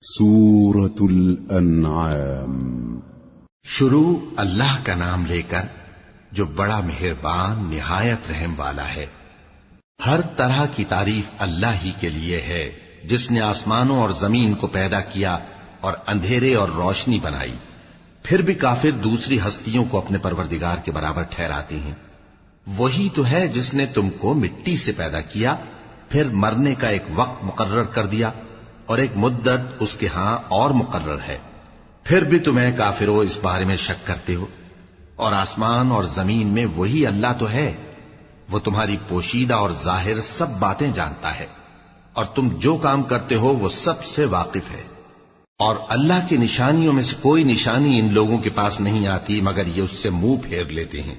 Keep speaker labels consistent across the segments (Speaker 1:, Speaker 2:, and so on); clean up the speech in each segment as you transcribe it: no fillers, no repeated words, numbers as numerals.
Speaker 1: سورة الانعام۔
Speaker 2: شروع اللہ کا نام لے کر جو بڑا مہربان نہایت رحم والا ہے۔ ہر طرح کی تعریف اللہ ہی کے لیے ہے جس نے آسمانوں اور زمین کو پیدا کیا اور اندھیرے اور روشنی بنائی۔ پھر بھی کافر دوسری ہستیوں کو اپنے پروردگار کے برابر ٹھہراتے ہیں۔ وہی تو ہے جس نے تم کو مٹی سے پیدا کیا، پھر مرنے کا ایک وقت مقرر کر دیا اور ایک مدت اس کے ہاں اور مقرر ہے۔ پھر بھی تمہیں کافروں اس بارے میں شک کرتے ہو، اور آسمان اور زمین میں وہی اللہ تو ہے، وہ تمہاری پوشیدہ اور ظاہر سب باتیں جانتا ہے، اور تم جو کام کرتے ہو وہ سب سے واقف ہے۔ اور اللہ کی نشانیوں میں سے کوئی نشانی ان لوگوں کے پاس نہیں آتی مگر یہ اس سے منہ پھیر لیتے ہیں۔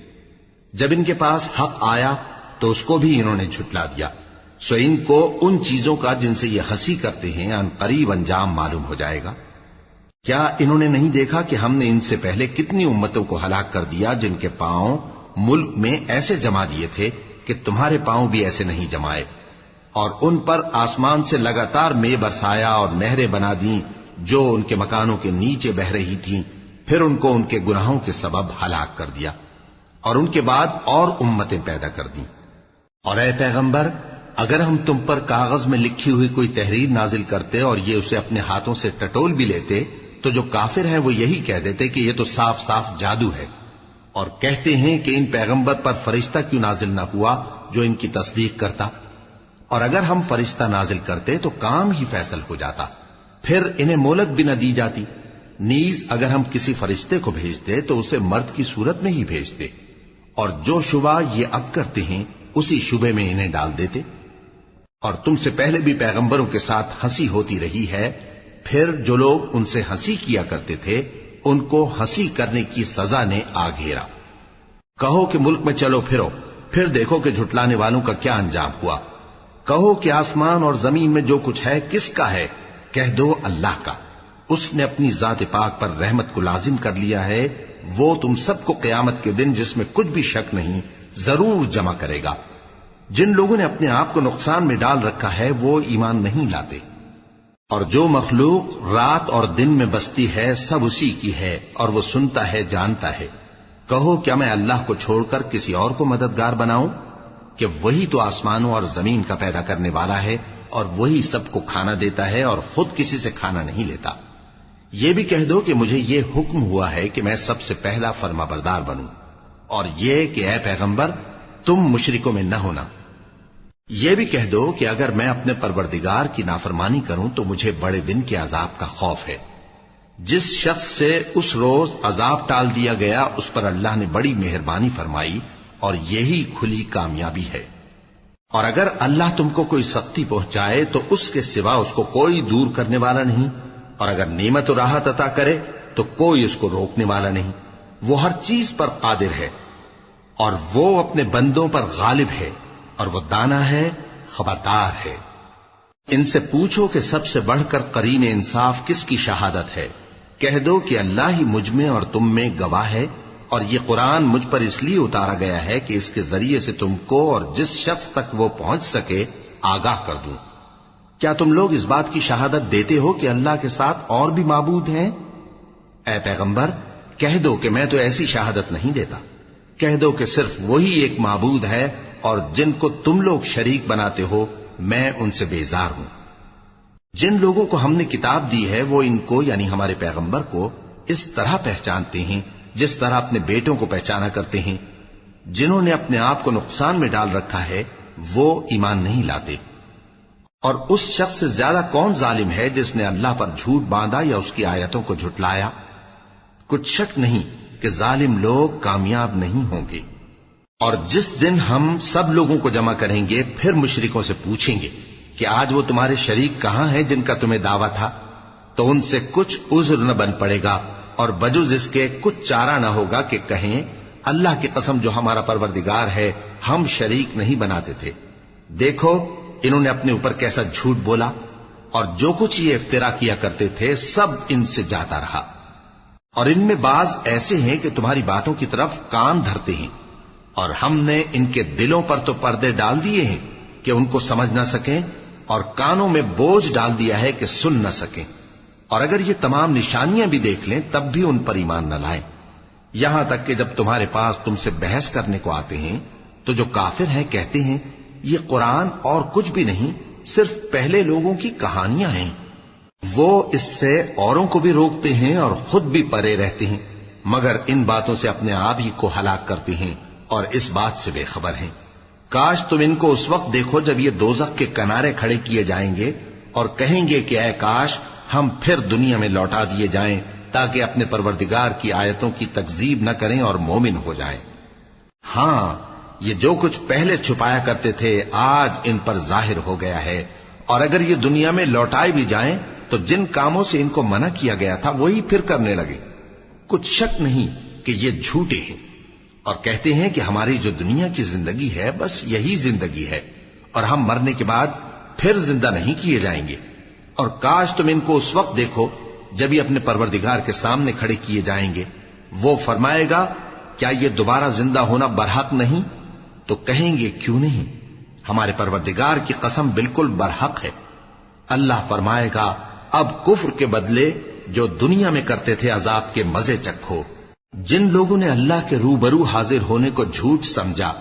Speaker 2: جب ان کے پاس حق آیا تو اس کو بھی انہوں نے جھٹلا دیا، سو ان کو ان چیزوں کا جن سے یہ ہنسی کرتے ہیں ان قریب انجام معلوم ہو جائے گا۔ کیا انہوں نے نہیں دیکھا کہ ہم نے ان سے پہلے کتنی امتوں کو ہلاک کر دیا جن کے پاؤں ملک میں ایسے جما دیے تھے کہ تمہارے پاؤں بھی ایسے نہیں جمائے، اور ان پر آسمان سے لگاتار مے برسایا اور نہریں بنا دیں جو ان کے مکانوں کے نیچے بہ رہی تھیں، پھر ان کو ان کے گناہوں کے سبب ہلاک کر دیا، اور ان کے بعد اور امتیں پیدا کر دیں۔ اور اے پیغمبر، اگر ہم تم پر کاغذ میں لکھی ہوئی کوئی تحریر نازل کرتے اور یہ اسے اپنے ہاتھوں سے ٹٹول بھی لیتے تو جو کافر ہیں وہ یہی کہہ دیتے کہ یہ تو صاف صاف جادو ہے، اور کہتے ہیں کہ ان پیغمبر پر فرشتہ کیوں نازل نہ ہوا جو ان کی تصدیق کرتا، اور اگر ہم فرشتہ نازل کرتے تو کام ہی فیصل ہو جاتا، پھر انہیں مہلت بھی نہ دی جاتی۔ نیز اگر ہم کسی فرشتے کو بھیجتے تو اسے مرد کی صورت میں ہی بھیجتے، اور جو شبہ یہ اب کرتے ہیں اسی شبے میں انہیں ڈال دیتے۔ اور تم سے پہلے بھی پیغمبروں کے ساتھ ہنسی ہوتی رہی ہے، پھر جو لوگ ان سے ہنسی کیا کرتے تھے ان کو ہنسی کرنے کی سزا نے آ گھیرا۔ کہو کہ ملک میں چلو پھرو، پھر دیکھو کہ جھٹلانے والوں کا کیا انجام ہوا۔ کہو کہ آسمان اور زمین میں جو کچھ ہے کس کا ہے؟ کہہ دو اللہ کا۔ اس نے اپنی ذات پاک پر رحمت کو لازم کر لیا ہے، وہ تم سب کو قیامت کے دن جس میں کچھ بھی شک نہیں ضرور جمع کرے گا۔ جن لوگوں نے اپنے آپ کو نقصان میں ڈال رکھا ہے وہ ایمان نہیں لاتے، اور جو مخلوق رات اور دن میں بستی ہے سب اسی کی ہے، اور وہ سنتا ہے جانتا ہے۔ کہو کیا میں اللہ کو چھوڑ کر کسی اور کو مددگار بناؤں؟ کہ وہی تو آسمانوں اور زمین کا پیدا کرنے والا ہے، اور وہی سب کو کھانا دیتا ہے اور خود کسی سے کھانا نہیں لیتا۔ یہ بھی کہہ دو کہ مجھے یہ حکم ہوا ہے کہ میں سب سے پہلا فرما بردار بنوں، اور یہ کہ اے پیغمبر تم مشرکوں میں نہ ہونا۔ یہ بھی کہہ دو کہ اگر میں اپنے پروردگار کی نافرمانی کروں تو مجھے بڑے دن کے عذاب کا خوف ہے۔ جس شخص سے اس روز عذاب ٹال دیا گیا اس پر اللہ نے بڑی مہربانی فرمائی، اور یہی کھلی کامیابی ہے۔ اور اگر اللہ تم کو کوئی سختی پہنچائے تو اس کے سوا اس کو کوئی دور کرنے والا نہیں، اور اگر نعمت و راحت عطا کرے تو کوئی اس کو روکنے والا نہیں۔ وہ ہر چیز پر قادر ہے، اور وہ اپنے بندوں پر غالب ہے، اور وہ دانا ہے، خبردار ہے۔ ان سے پوچھو کہ سب سے بڑھ کر قرین انصاف کس کی شہادت ہے؟ کہہ دو کہ اللہ ہی مجھ میں اور تم میں گواہ ہے، اور یہ قرآن مجھ پر اس لیے اتارا گیا ہے کہ اس کے ذریعے سے تم کو اور جس شخص تک وہ پہنچ سکے آگاہ کر دوں۔ کیا تم لوگ اس بات کی شہادت دیتے ہو کہ اللہ کے ساتھ اور بھی معبود ہیں؟ اے پیغمبر کہہ دو کہ میں تو ایسی شہادت نہیں دیتا۔ کہہ دو کہ صرف وہی ایک معبود ہے، اور جن کو تم لوگ شریک بناتے ہو میں ان سے بیزار ہوں۔ جن لوگوں کو ہم نے کتاب دی ہے وہ ان کو یعنی ہمارے پیغمبر کو اس طرح پہچانتے ہیں جس طرح اپنے بیٹوں کو پہچانا کرتے ہیں۔ جنہوں نے اپنے آپ کو نقصان میں ڈال رکھا ہے وہ ایمان نہیں لاتے۔ اور اس شخص سے زیادہ کون ظالم ہے جس نے اللہ پر جھوٹ باندھا یا اس کی آیتوں کو جھٹلایا؟ کچھ شک نہیں کہ ظالم لوگ کامیاب نہیں ہوں گے۔ اور جس دن ہم سب لوگوں کو جمع کریں گے پھر مشرکوں سے پوچھیں گے کہ آج وہ تمہارے شریک کہاں ہیں جن کا تمہیں دعویٰ تھا؟ تو ان سے کچھ عذر نہ بن پڑے گا، اور بجز اس کے کچھ چارہ نہ ہوگا کہ کہیں اللہ کی قسم جو ہمارا پروردگار ہے ہم شریک نہیں بناتے تھے۔ دیکھو انہوں نے اپنے اوپر کیسا جھوٹ بولا، اور جو کچھ یہ افترا کیا کرتے تھے سب ان سے جاتا رہا۔ اور ان میں بعض ایسے ہیں کہ تمہاری باتوں کی طرف کان دھرتے ہیں، اور ہم نے ان کے دلوں پر تو پردے ڈال دیے ہیں کہ ان کو سمجھ نہ سکیں، اور کانوں میں بوجھ ڈال دیا ہے کہ سن نہ سکیں۔ اور اگر یہ تمام نشانیاں بھی دیکھ لیں تب بھی ان پر ایمان نہ لائیں، یہاں تک کہ جب تمہارے پاس تم سے بحث کرنے کو آتے ہیں تو جو کافر ہیں کہتے ہیں یہ قرآن اور کچھ بھی نہیں، صرف پہلے لوگوں کی کہانیاں ہیں۔ وہ اس سے اوروں کو بھی روکتے ہیں اور خود بھی پرے رہتے ہیں، مگر ان باتوں سے اپنے آپ ہی کو ہلاک کرتے ہیں اور اس بات سے بے خبر ہیں۔ کاش تم ان کو اس وقت دیکھو جب یہ دوزخ کے کنارے کھڑے کیے جائیں گے اور کہیں گے کہ اے کاش ہم پھر دنیا میں لوٹا دیے جائیں تاکہ اپنے پروردگار کی آیتوں کی تکذیب نہ کریں اور مومن ہو جائیں۔ ہاں، یہ جو کچھ پہلے چھپایا کرتے تھے آج ان پر ظاہر ہو گیا ہے، اور اگر یہ دنیا میں لوٹائے بھی جائیں تو جن کاموں سے ان کو منع کیا گیا تھا وہی پھر کرنے لگے۔ کچھ شک نہیں کہ یہ جھوٹے ہیں، اور کہتے ہیں کہ ہماری جو دنیا کی زندگی ہے بس یہی زندگی ہے، اور ہم مرنے کے بعد پھر زندہ نہیں کیے جائیں گے۔ اور کاش تم ان کو اس وقت دیکھو جب یہ اپنے پروردگار کے سامنے کھڑے کیے جائیں گے، وہ فرمائے گا کیا یہ دوبارہ زندہ ہونا برحق نہیں؟ تو کہیں گے کیوں نہیں، ہمارے پروردگار کی قسم بالکل برحق ہے۔ اللہ فرمائے گا اب کفر کے بدلے جو دنیا میں کرتے تھے عذاب کے مزے چکھو۔ جن لوگوں نے اللہ کے روبرو حاضر ہونے کو جھوٹ سمجھا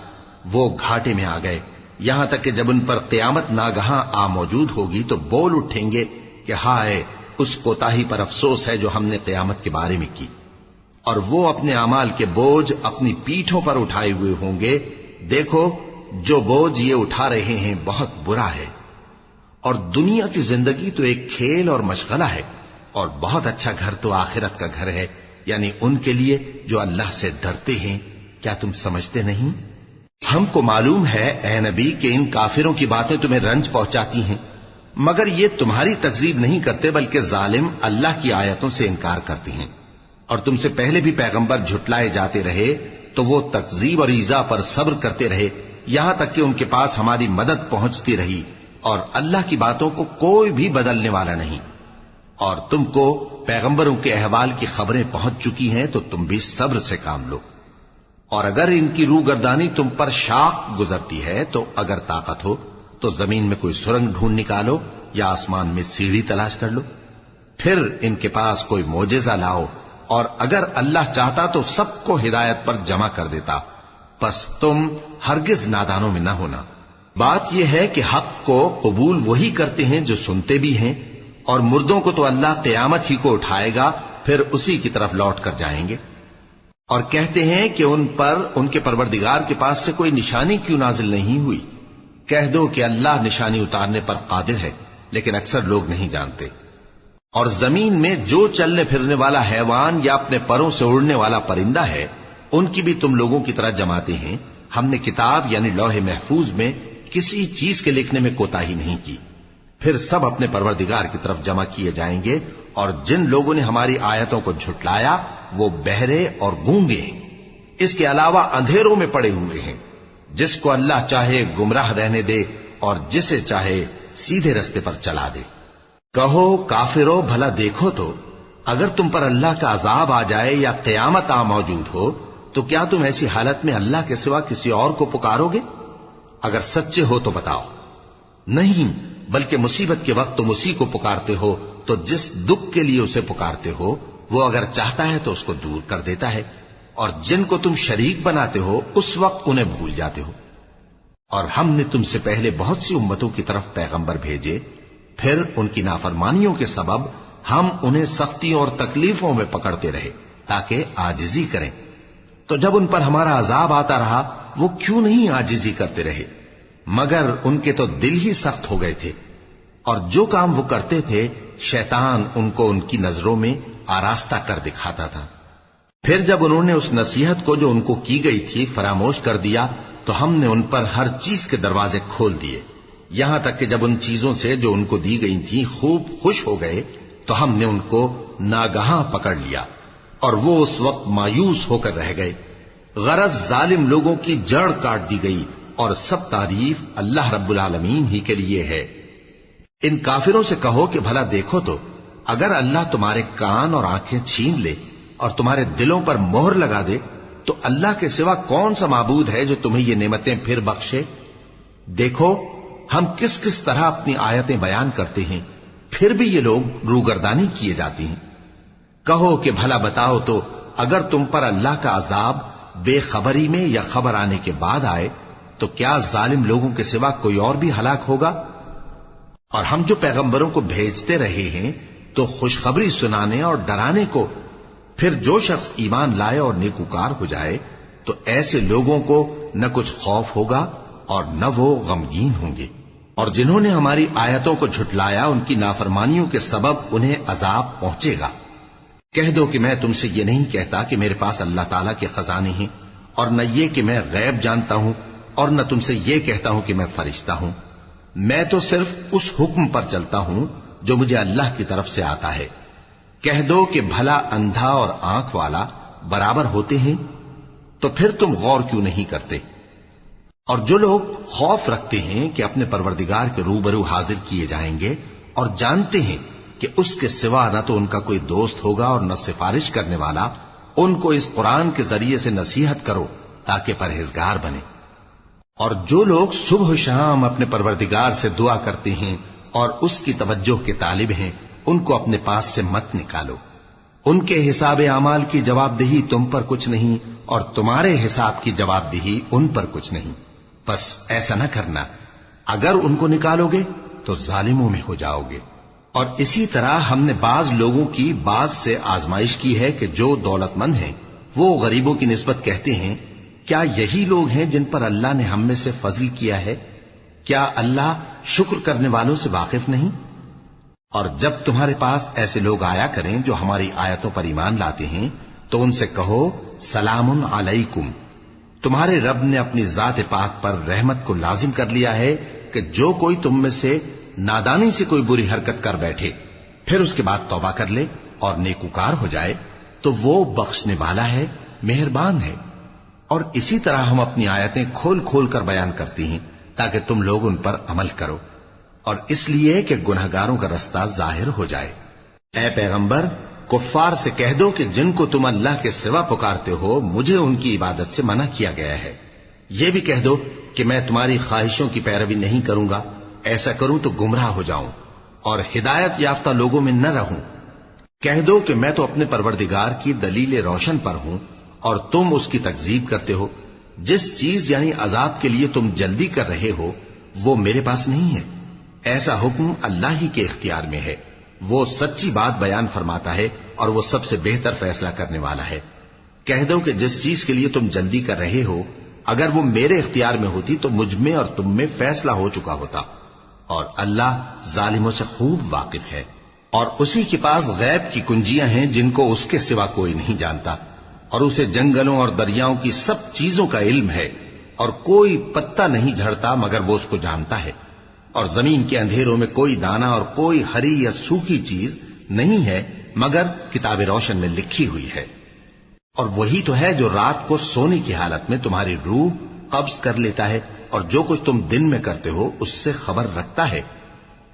Speaker 2: وہ گھاٹے میں آ گئے، یہاں تک کہ جب ان پر قیامت ناگہاں آ موجود ہوگی تو بول اٹھیں گے کہ ہائے اس کوتاہی پر افسوس ہے جو ہم نے قیامت کے بارے میں کی، اور وہ اپنے اعمال کے بوجھ اپنی پیٹھوں پر اٹھائے ہوئے ہوں گے۔ دیکھو جو بوجھ یہ اٹھا رہے ہیں بہت برا ہے، اور دنیا کی زندگی تو ایک کھیل اور مشغلہ ہے، اور بہت اچھا گھر تو آخرت کا گھر ہے، یعنی ان کے لیے جو اللہ سے ڈرتے ہیں۔ کیا تم سمجھتے نہیں؟ ہم کو معلوم ہے اے نبی کہ ان کافروں کی باتیں تمہیں رنج پہنچاتی ہیں، مگر یہ تمہاری تکذیب نہیں کرتے بلکہ ظالم اللہ کی آیتوں سے انکار کرتے ہیں، اور تم سے پہلے بھی پیغمبر جھٹلائے جاتے رہے تو وہ تکذیب اور ایذا پر صبر کرتے رہے، یہاں تک کہ ان کے پاس ہماری مدد پہنچتی رہی، اور اللہ کی باتوں کو کوئی بھی بدلنے والا نہیں۔ اور تم کو پیغمبروں کے احوال کی خبریں پہنچ چکی ہیں تو تم بھی صبر سے کام لو، اور اگر ان کی روگردانی تم پر شاق گزرتی ہے تو اگر طاقت ہو تو زمین میں کوئی سرنگ ڈھونڈ نکالو یا آسمان میں سیڑھی تلاش کر لو، پھر ان کے پاس کوئی معجزہ لاؤ، اور اگر اللہ چاہتا تو سب کو ہدایت پر جمع کر دیتا، پس تم ہرگز نادانوں میں نہ ہونا۔ بات یہ ہے کہ حق کو قبول وہی کرتے ہیں جو سنتے بھی ہیں، اور مردوں کو تو اللہ قیامت ہی کو اٹھائے گا، پھر اسی کی طرف لوٹ کر جائیں گے۔ اور کہتے ہیں کہ ان پر ان کے پروردگار کے پاس سے کوئی نشانی کیوں نازل نہیں ہوئی؟ کہہ دو کہ اللہ نشانی اتارنے پر قادر ہے، لیکن اکثر لوگ نہیں جانتے۔ اور زمین میں جو چلنے پھرنے والا حیوان یا اپنے پروں سے اڑنے والا پرندہ ہے ان کی بھی تم لوگوں کی طرح جماتے ہیں۔ ہم نے کتاب یعنی لوح محفوظ میں کسی چیز کے لکھنے میں کوتاہی نہیں کی، پھر سب اپنے پروردگار کی طرف جمع کیے جائیں گے۔ اور جن لوگوں نے ہماری آیتوں کو جھٹلایا وہ بہرے اور گونگے ہیں، اس کے علاوہ اندھیروں میں پڑے ہوئے ہیں۔ جس کو اللہ چاہے گمراہ رہنے دے اور جسے چاہے سیدھے رستے پر چلا دے۔ کہو کافرو بھلا دیکھو تو اگر تم پر اللہ کا عذاب آ جائے یا قیامت آ موجود ہو تو کیا تم ایسی حالت میں اللہ کے سوا کسی اور کو پکارو گے؟ اگر سچے ہو تو بتاؤ۔ نہیں، بلکہ مصیبت کے وقت تم اسی کو پکارتے ہو، تو جس دکھ کے لیے اسے پکارتے ہو وہ اگر چاہتا ہے تو اس کو دور کر دیتا ہے، اور جن کو تم شریک بناتے ہو اس وقت انہیں بھول جاتے ہو۔ اور ہم نے تم سے پہلے بہت سی امتوں کی طرف پیغمبر بھیجے، پھر ان کی نافرمانیوں کے سبب ہم انہیں سختیوں اور تکلیفوں میں پکڑتے رہے تاکہ عاجزی کریں، تو جب ان پر ہمارا عذاب آتا رہا وہ کیوں نہیں عاجزی کرتے رہے، مگر ان کے تو دل ہی سخت ہو گئے تھے، اور جو کام وہ کرتے تھے شیطان ان کو ان کی نظروں میں آراستہ کر دکھاتا تھا۔ پھر جب انہوں نے اس نصیحت کو جو ان کو کی گئی تھی فراموش کر دیا تو ہم نے ان پر ہر چیز کے دروازے کھول دیے، یہاں تک کہ جب ان چیزوں سے جو ان کو دی گئی تھیں خوب خوش ہو گئے تو ہم نے ان کو ناگہاں پکڑ لیا، اور وہ اس وقت مایوس ہو کر رہ گئے۔ غرض ظالم لوگوں کی جڑ کاٹ دی گئی، اور سب تعریف اللہ رب العالمین ہی کے لیے ہے۔ ان کافروں سے کہو کہ بھلا دیکھو تو اگر اللہ تمہارے کان اور آنکھیں چھین لے اور تمہارے دلوں پر مہر لگا دے تو اللہ کے سوا کون سا معبود ہے جو تمہیں یہ نعمتیں پھر بخشے؟ دیکھو ہم کس کس طرح اپنی آیتیں بیان کرتے ہیں، پھر بھی یہ لوگ روگردانی کیے جاتی ہیں۔ کہو کہ بھلا بتاؤ تو اگر تم پر اللہ کا عذاب بے خبری میں یا خبر آنے کے بعد آئے تو کیا ظالم لوگوں کے سوا کوئی اور بھی ہلاک ہوگا؟ اور ہم جو پیغمبروں کو بھیجتے رہے ہیں تو خوشخبری سنانے اور ڈرانے کو، پھر جو شخص ایمان لائے اور نیکوکار ہو جائے تو ایسے لوگوں کو نہ کچھ خوف ہوگا اور نہ وہ غمگین ہوں گے۔ اور جنہوں نے ہماری آیتوں کو جھٹلایا ان کی نافرمانیوں کے سبب انہیں عذاب پہنچے گا۔ کہہ دو کہ میں تم سے یہ نہیں کہتا کہ میرے پاس اللہ تعالیٰ کے خزانے ہیں، اور نہ یہ کہ میں غیب جانتا ہوں، اور نہ تم سے یہ کہتا ہوں کہ میں فرشتہ ہوں۔ میں تو صرف اس حکم پر چلتا ہوں جو مجھے اللہ کی طرف سے آتا ہے۔ کہہ دو کہ بھلا اندھا اور آنکھ والا برابر ہوتے ہیں؟ تو پھر تم غور کیوں نہیں کرتے؟ اور جو لوگ خوف رکھتے ہیں کہ اپنے پروردگار کے روبرو حاضر کیے جائیں گے اور جانتے ہیں کہ اس کے سوا نہ تو ان کا کوئی دوست ہوگا اور نہ سفارش کرنے والا، ان کو اس قرآن کے ذریعے سے نصیحت کرو تاکہ پرہیزگار بنے۔ اور جو لوگ صبح و شام اپنے پروردگار سے دعا کرتے ہیں اور اس کی توجہ کے طالب ہیں، ان کو اپنے پاس سے مت نکالو۔ ان کے حساب اعمال کی جواب دہی تم پر کچھ نہیں، اور تمہارے حساب کی جواب دہی ان پر کچھ نہیں۔ بس ایسا نہ کرنا، اگر ان کو نکالو گے تو ظالموں میں ہو جاؤ گے۔ اور اسی طرح ہم نے بعض لوگوں کی بعض سے آزمائش کی ہے کہ جو دولت مند ہیں وہ غریبوں کی نسبت کہتے ہیں کیا یہی لوگ ہیں جن پر اللہ نے ہم میں سے فضل کیا ہے؟ کیا اللہ شکر کرنے والوں سے واقف نہیں؟ اور جب تمہارے پاس ایسے لوگ آیا کریں جو ہماری آیتوں پر ایمان لاتے ہیں تو ان سے کہو سلام علیکم، تمہارے رب نے اپنی ذات پاک پر رحمت کو لازم کر لیا ہے کہ جو کوئی تم میں سے نادانی سے کوئی بری حرکت کر بیٹھے پھر اس کے بعد توبہ کر لے اور نیکوکار ہو جائے تو وہ بخشنے والا ہے، مہربان ہے۔ اور اسی طرح ہم اپنی آیتیں کھول کھول کر بیان کرتی ہیں تاکہ تم لوگ ان پر عمل کرو، اور اس لیے کہ گناہگاروں کا رستہ ظاہر ہو جائے۔ اے پیغمبر، کفار سے کہہ دو کہ جن کو تم اللہ کے سوا پکارتے ہو مجھے ان کی عبادت سے منع کیا گیا ہے۔ یہ بھی کہہ دو کہ میں تمہاری خواہشوں کی پیروی نہیں کروں گا، ایسا کروں تو گمراہ ہو جاؤں اور ہدایت یافتہ لوگوں میں نہ رہوں۔ کہہ دو کہ میں تو اپنے پروردگار کی دلیل روشن پر ہوں اور تم اس کی تکذیب کرتے ہو۔ جس چیز یعنی عذاب کے لیے تم جلدی کر رہے ہو وہ میرے پاس نہیں ہے، ایسا حکم اللہ ہی کے اختیار میں ہے۔ وہ سچی بات بیان فرماتا ہے اور وہ سب سے بہتر فیصلہ کرنے والا ہے۔ کہہ دو کہ جس چیز کے لیے تم جلدی کر رہے ہو اگر وہ میرے اختیار میں ہوتی تو مجھ میں اور تم میں فیصلہ ہو چکا ہوتا، اور اللہ ظالموں سے خوب واقف ہے۔ اور اسی کے پاس غیب کی کنجیاں ہیں جن کو اس کے سوا کوئی نہیں جانتا، اور اسے جنگلوں اور دریاؤں کی سب چیزوں کا علم ہے، اور کوئی پتا نہیں جھڑتا مگر وہ اس کو جانتا ہے، اور زمین کے اندھیروں میں کوئی دانا اور کوئی ہری یا سوکھی چیز نہیں ہے مگر کتاب روشن میں لکھی ہوئی ہے۔ اور وہی تو ہے جو رات کو سونے کی حالت میں تمہاری روح قبض کر لیتا ہے اور جو کچھ تم دن میں کرتے ہو اس سے خبر رکھتا ہے،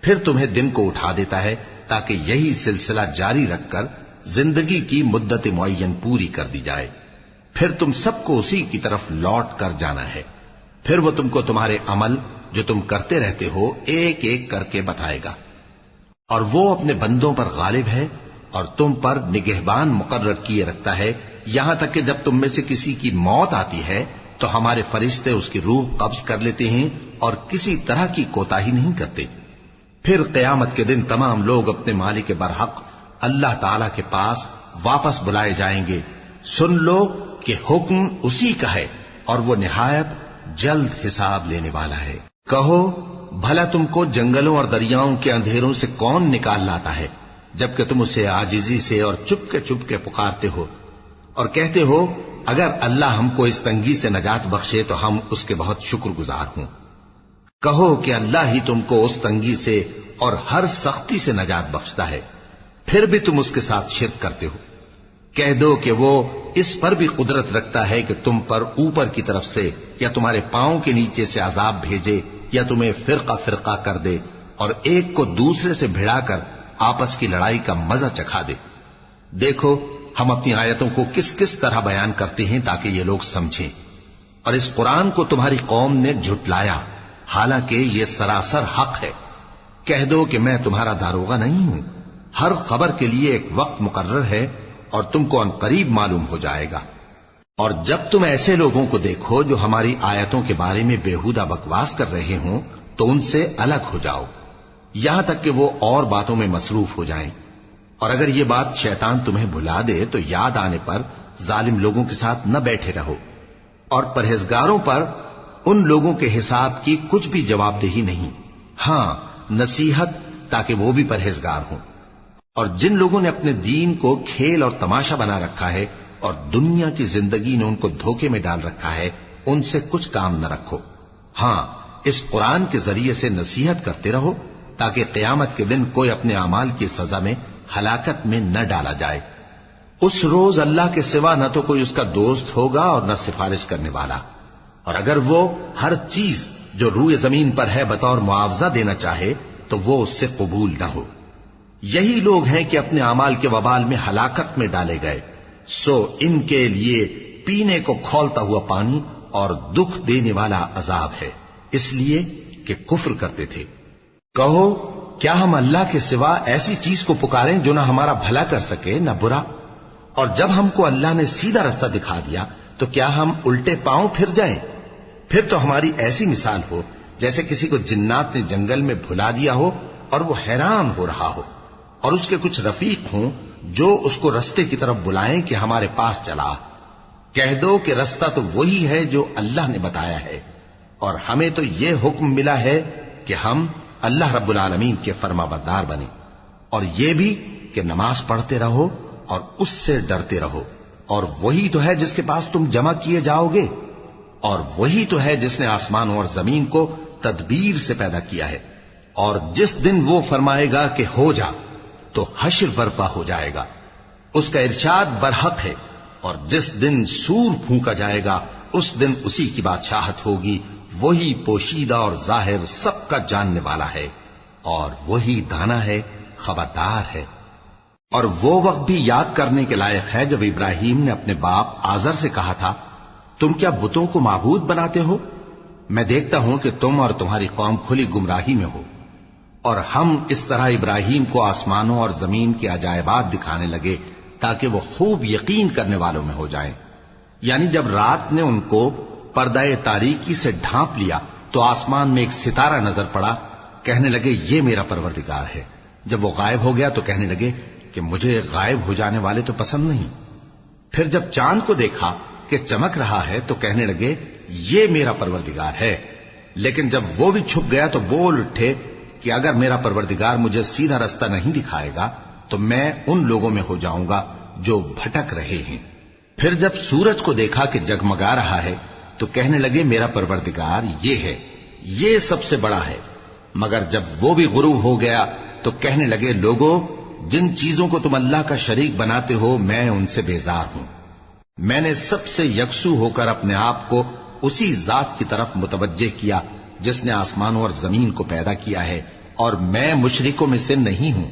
Speaker 2: پھر تمہیں دن کو اٹھا دیتا ہے تاکہ یہی سلسلہ جاری رکھ کر زندگی کی مدت معین پوری کر دی جائے، پھر تم سب کو اسی کی طرف لوٹ کر جانا ہے۔ پھر وہ تم کو تمہارے عمل جو تم کرتے رہتے ہو ایک ایک کر کے بتائے گا، اور وہ اپنے بندوں پر غالب ہے اور تم پر نگہبان مقرر کیے رکھتا ہے، یہاں تک کہ جب تم میں سے کسی کی موت آتی ہے تو ہمارے فرشتے اس کی روح قبض کر لیتے ہیں اور کسی طرح کی کوتاہی نہیں کرتے۔ پھر قیامت کے دن تمام لوگ اپنے مالک برحق اللہ تعالی کے پاس واپس بلائے جائیں گے۔ سن لو کہ حکم اسی کا ہے اور وہ نہایت جلد حساب لینے والا ہے۔ کہو بھلا تم کو جنگلوں اور دریاؤں کے اندھیروں سے کون نکال لاتا ہے جبکہ تم اسے عاجزی سے اور چپ کے پکارتے ہو اور کہتے ہو اگر اللہ ہم کو اس تنگی سے نجات بخشے تو ہم اس کے بہت شکر گزار ہوں۔ کہو کہ اللہ ہی تم کو اس تنگی سے اور ہر سختی سے نجات بخشتا ہے، پھر بھی تم اس کے ساتھ شرک کرتے ہو۔ کہہ دو کہ وہ اس پر بھی قدرت رکھتا ہے کہ تم پر اوپر کی طرف سے یا تمہارے پاؤں کے نیچے سے عذاب بھیجے یا تمہیں فرقہ فرقہ کر دے اور ایک کو دوسرے سے بھڑا کر آپس کی لڑائی کا مزہ چکھا دے۔ دیکھو ہم اپنی آیتوں کو کس کس طرح بیان کرتے ہیں تاکہ یہ لوگ سمجھیں، اور اس قرآن کو تمہاری قوم نے جھٹلایا حالانکہ یہ سراسر حق ہے۔ کہہ دو کہ میں تمہارا داروغہ نہیں ہوں، ہر خبر کے لیے ایک وقت مقرر ہے اور تم کو عنقریب معلوم ہو جائے گا۔ اور جب تم ایسے لوگوں کو دیکھو جو ہماری آیتوں کے بارے میں بےہودہ بکواس کر رہے ہوں تو ان سے الگ ہو جاؤ، یہاں تک کہ وہ اور باتوں میں مصروف ہو جائیں۔ اور اگر یہ بات شیطان تمہیں بھلا دے تو یاد آنے پر ظالم لوگوں کے ساتھ نہ بیٹھے رہو، اور پرہیزگاروں پر ان لوگوں کے حساب کی کچھ بھی جواب دہی نہیں، ہاں نصیحت تاکہ وہ بھی پرہیزگار ہوں۔ اور جن لوگوں نے اپنے دین کو کھیل اور تماشا بنا رکھا ہے اور دنیا کی زندگی نے ان کو دھوکے میں ڈال رکھا ہے، ان سے کچھ کام نہ رکھو، ہاں اس قرآن کے ذریعے سے نصیحت کرتے رہو تاکہ قیامت کے دن کوئی اپنے اعمال کی سزا میں ہلاکت میں نہ ڈالا جائے۔ اس روز اللہ کے سوا نہ تو کوئی اس کا دوست ہوگا اور نہ سفارش کرنے والا، اور اگر وہ ہر چیز جو روئے زمین پر ہے بطور معاوضہ دینا چاہے تو وہ اس سے قبول نہ ہو۔ یہی لوگ ہیں کہ اپنے اعمال کے وبال میں ہلاکت میں ڈالے گئے، سو ان کے لیے پینے کو کھولتا ہوا پانی اور دکھ دینے والا عذاب ہے، اس لیے کہ کفر کرتے تھے۔ کہو کیا ہم اللہ کے سوا ایسی چیز کو پکاریں جو نہ ہمارا بھلا کر سکے نہ برا؟ اور جب ہم کو اللہ نے سیدھا رستہ دکھا دیا تو کیا ہم الٹے پاؤں پھر جائیں؟ پھر تو ہماری ایسی مثال ہو جیسے کسی کو جنات نے جنگل میں بھلا دیا ہو اور وہ حیران ہو رہا ہو، اور اس کے کچھ رفیق ہوں جو اس کو رستے کی طرف بلائیں کہ ہمارے پاس چلا۔ کہہ دو کہ رستہ تو وہی ہے جو اللہ نے بتایا ہے، اور ہمیں تو یہ حکم ملا ہے کہ ہم اللہ رب العالمین کے فرما بردار بنیں، اور یہ بھی کہ نماز پڑھتے رہو اور اس سے ڈرتے رہو، اور وہی تو ہے جس کے پاس تم جمع کیے جاؤ گے، اور وہی تو ہے جس نے آسمانوں اور زمین کو تدبیر سے پیدا کیا ہے، اور جس دن وہ فرمائے گا کہ ہو جا تو حشر برپا ہو جائے گا، اس کا ارشاد برحق ہے، اور جس دن سور پھونکا جائے گا اس دن اسی کی بادشاہت ہوگی، وہی پوشیدہ اور ظاہر سب کا جاننے والا ہے، اور وہی دانا ہے، خبردار ہے۔ اور وہ وقت بھی یاد کرنے کے لائق ہے جب ابراہیم نے اپنے باپ آزر سے کہا تھا، تم کیا بتوں کو معبود بناتے ہو؟ میں دیکھتا ہوں کہ تم اور تمہاری قوم کھلی گمراہی میں ہو۔ اور ہم اس طرح ابراہیم کو آسمانوں اور زمین کے عجائبات دکھانے لگے تاکہ وہ خوب یقین کرنے والوں میں ہو جائیں۔ یعنی جب رات نے ان کو پردہ تاریکی سے ڈھانپ لیا تو آسمان میں ایک ستارہ نظر پڑا، کہنے لگے یہ میرا پروردگار ہے۔ جب وہ غائب ہو گیا تو کہنے لگے کہ مجھے غائب ہو جانے والے تو پسند نہیں۔ پھر جب چاند کو دیکھا کہ چمک رہا ہے تو کہنے لگے یہ میرا پروردگار ہے۔ لیکن جب وہ بھی چھپ گیا تو بول اٹھے کہ اگر میرا پروردگار مجھے سیدھا رستہ نہیں دکھائے گا تو میں ان لوگوں میں ہو جاؤں گا جو بھٹک رہے ہیں۔ پھر جب سورج کو دیکھا کہ جگمگا رہا ہے تو کہنے لگے میرا پروردگار یہ ہے، یہ سب سے بڑا ہے۔ مگر جب وہ بھی غروب ہو گیا تو کہنے لگے لوگو، جن چیزوں کو تم اللہ کا شریک بناتے ہو میں ان سے بیزار ہوں۔ میں نے سب سے یکسو ہو کر اپنے آپ کو اسی ذات کی طرف متوجہ کیا جس نے آسمانوں اور زمین کو پیدا کیا ہے، اور میں مشرکوں میں سے نہیں ہوں۔